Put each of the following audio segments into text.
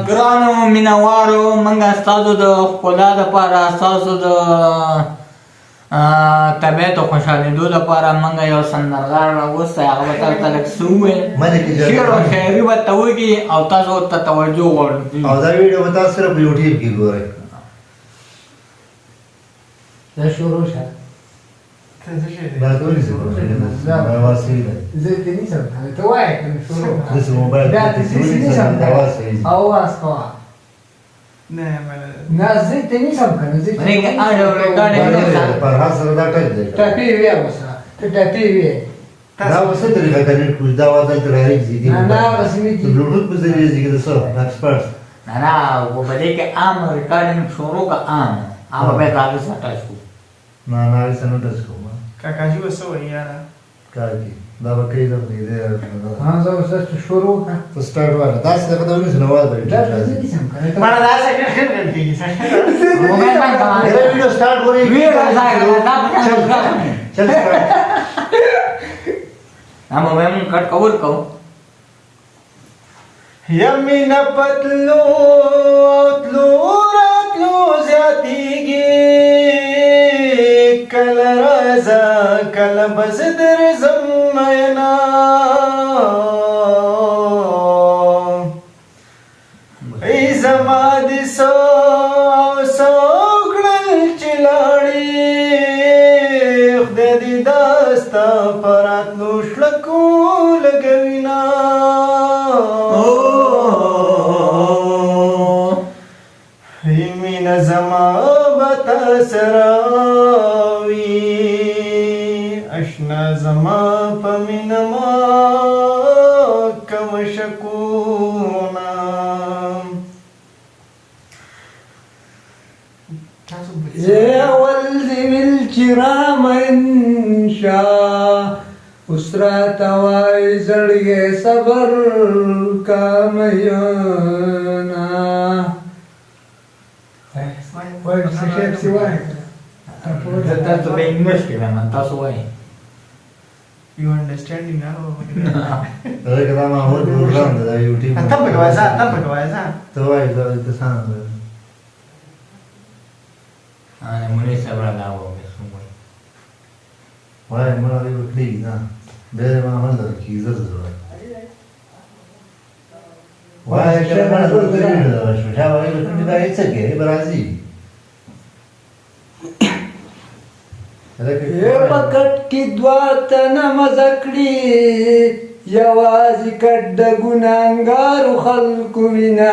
ګرانو مینوارو منګه ستاسو د ښکلا دپاره ستاسو د طبیعت او خوشحالېدو دپاره منګه یو سندرغاړ راوستی هغه به تاسو ته لږ څه ووایي شعر او شاعري به ته وکړي او تاسو ورته توجه غواړو او دا ویډیو به تاسو سره په یوټیوب کې ګورئ دا شروع شه دا ټول څه دا واسي ده زه دې نشم ته وایې کنه شروع د موبایل دا دې نشم اواز کوه نه نه زه دې نشم کنه زه پر هر سره دا ټک دی ټاپی ویا وسه ته ټاپی ویا دا وسه طریقه کنه کوم دا وځي تر راځي دي نه رسمي دي بلوټوث په ذریعے ذکر سره ایکسپرت نه و په دې کې عام ریکارډینګ شروع کا عام هغه به راځي سټاچ کو نه سنو ټچ کوم کاکاجي وسو یاره کاږي دا به کې دا دې ها زه اوس شروع کا تو سٹارټ وره دا څه دا ونی نو وای دا دې نشم کنه مړه دا څه کوي موبایل باندې دا ویډیو سٹارټ وره ویډیو چل हम mobile cut cover को यमीन पतलो तलो रातलो ज्यातीगी कल राजा कल बजदर जमयना ऐ जमाद सो सोगल चिलाड़ी खुद दी दास्ता परत लुशलको लगविना हिमिन जमा बता सरावी अशना जमा पमिनमा कम शकूना يا ولدي بالكرام انشا اسرات واي زړګي صبر کامیانا وای څه شي سی وای تاسو به انګلیش کې نه تاسو وای you understanding now دا کله ما هو پروګرام دا یوټیوب تم په وایسا ته وای دا ته څنګه انا مونږ صبر لا وو وای ما دې وکړي نه به ما هم درکې زړه وای چې ما زړه دې نه شو دا وای ته دا هیڅ کې برازي ये पकट की द्वात नमजकड़ी यवाजी कड्ड गुनांगार खल्क विना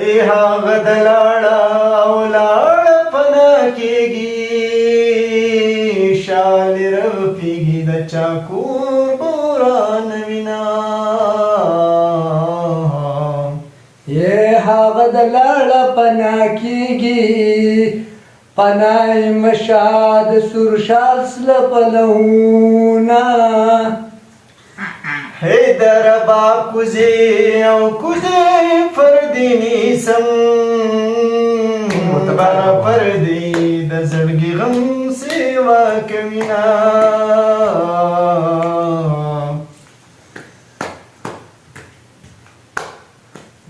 ए हा गदलाड़ा औलाड़ पना केगी शालिर पीगी द चाकूर बुरान विना ये हागद लाड़ पना कीगी पनाई मशाद सुरशाल स्लपलहुना हैदर बाप कुजे औ कुजे फर्दीनी सम मुतबर फर्दी द जड़गी गम सेवा कविना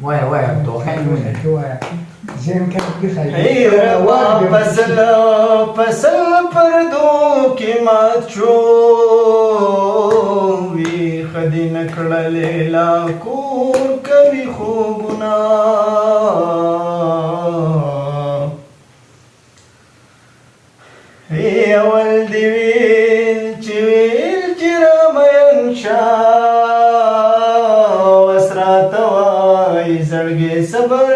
وای تو خیر مونږ زين كان بخير روا فصل پردو کی مات شو وی خدی نکړلې لا کور کوي خوبنا هي اول دی ویل چې رامین شاه وسرات وای زړګي صبر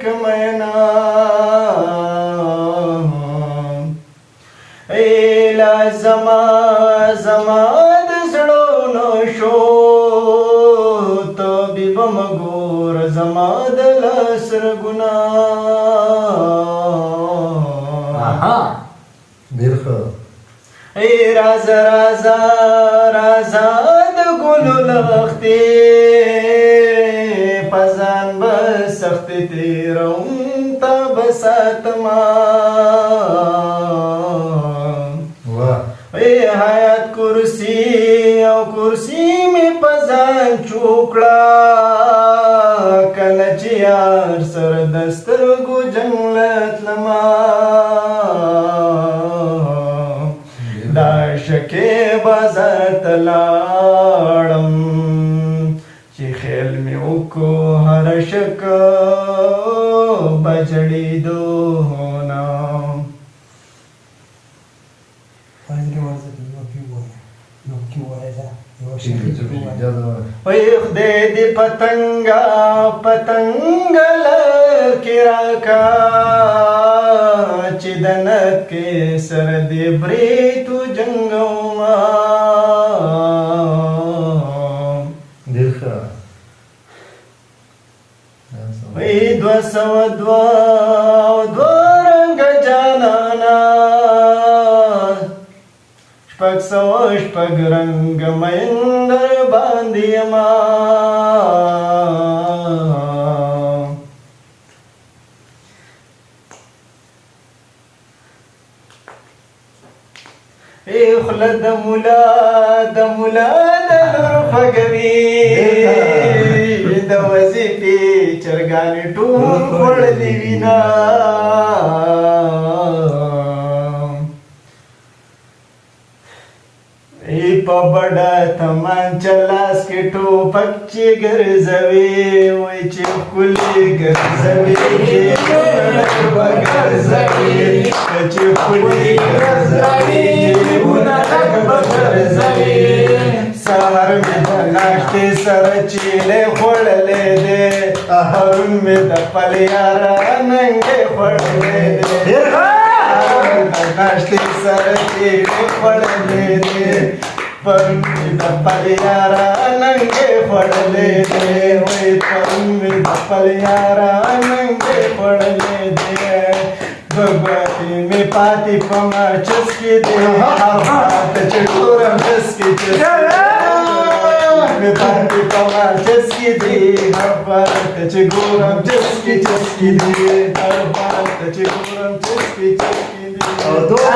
کمینا ایلا زما د زړو نو شو طبيب مګور زما د لسر ګنا ډیر ښه ای رازا د ګلو لختې پزان بسخت تیروم تا بساتما ای حیات کرسی او کرسی می پزان چوکړه یار سره د سترګو جنګ تلما دا شکې بازار ته لاړم چې خیال مې وکړو هر شک بجړېدو نه وای خدای دې پتنګا پتنګل کې راکا چې دنت کې سر دې بریتو جنگوما دیخه وای 202 رنگ جانانا شپږ رنگ مهندر باندې ما ای خله د مولا د لور خوږوي د وظیفې چرګانې ټول خوړلې وینا ای په بڑا تمانچه لاس کې ټوپک چې ګرځوي وای چې ښکلې ګرځوي چې ښکلې ګرځوي سهار مې د ناشتې سره چیلې خوړلې دی پرون مې د خپل یاره ننګې خوړلې دی ناشتې سره چیلې خوړلې دی پرون مې د خپل یاره ننګې خوړلې دی وای پرون مې د خپل یاره ننګې خوړلې دی بګواتې مې پاتې په ماچس کې دی هر خواته چې ګورم چسکې مې پاتې په ماچس کې دی هر خواته چې ګورم چسکې دی هر خواته چې ګورم چسکې دی او دوه